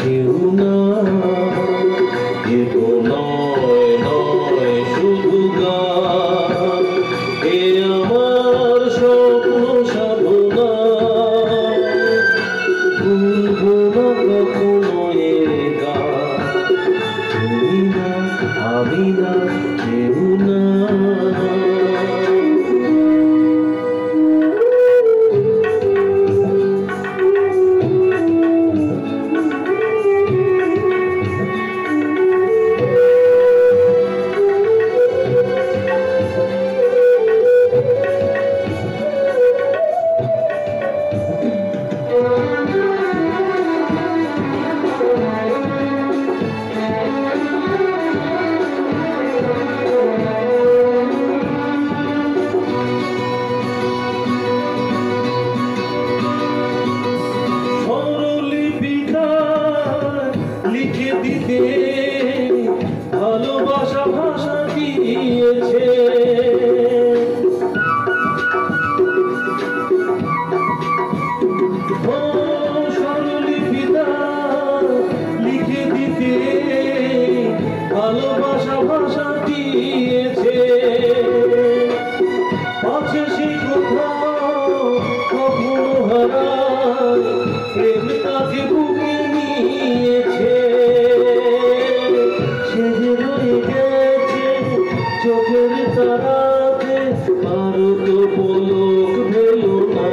কেউ না, কেউ নয় নয় শুধু গান, এ আমার স্বপ্ন সাধনা। ভুলবো না কখনো এ গান, তুমি না আমি না কেউ না। ভালোবাসা ভাষা দিয়েছে, স্বরলিপিটা লিখে দিতে ভালোবাসা ভাষা দিয়েছে। আছে সে কথা কখনো হারায়, প্রেম তাকে বুকে নিয়েছে। চোখের তারাতে আরো তো পলক ভেল না,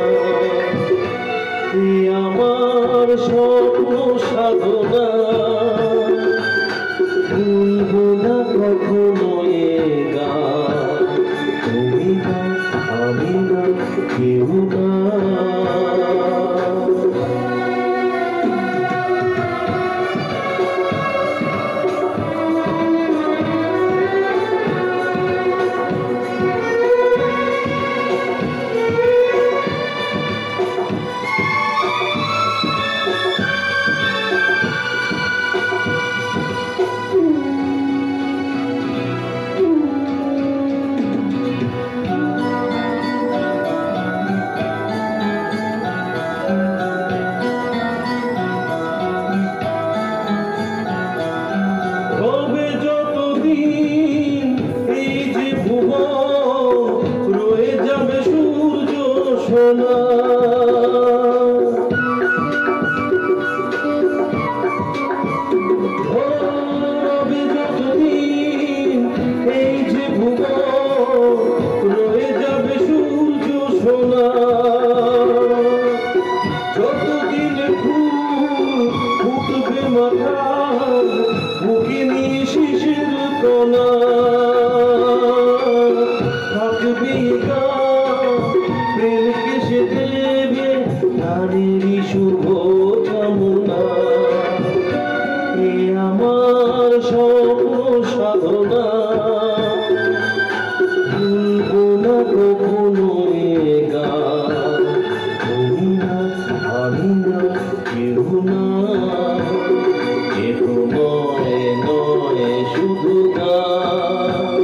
আমার স্বপ্ন সাধনা। ভুলবো না কখনো এ গান, তুমি না আমি না কেউ না। রয়ে যাবে সূর্য সোনা, রবে যতদিন এই যে ভুবন, রয়ে যাবে সূর্য সোনা। যতদিন ফুল ফুটবে মাথায়, বুকে নিয়ে শিশির কণা, প্রেমকে সে দেবে নারীরই শুভ কামনা। এ আমার স্বপ্ন সাধনা, ভুলবো না কখনো এ গান, তুমি না আমি না কেউ না। কেউ নয় নয় শুধু গান,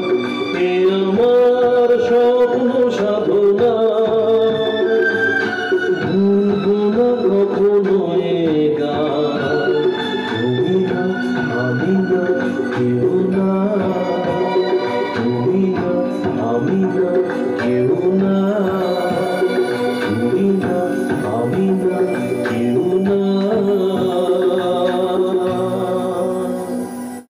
এ আমার স্বপ্ন সাধনা। ভুলবো না কখনো এ গান, তুমি না আমি না কেউ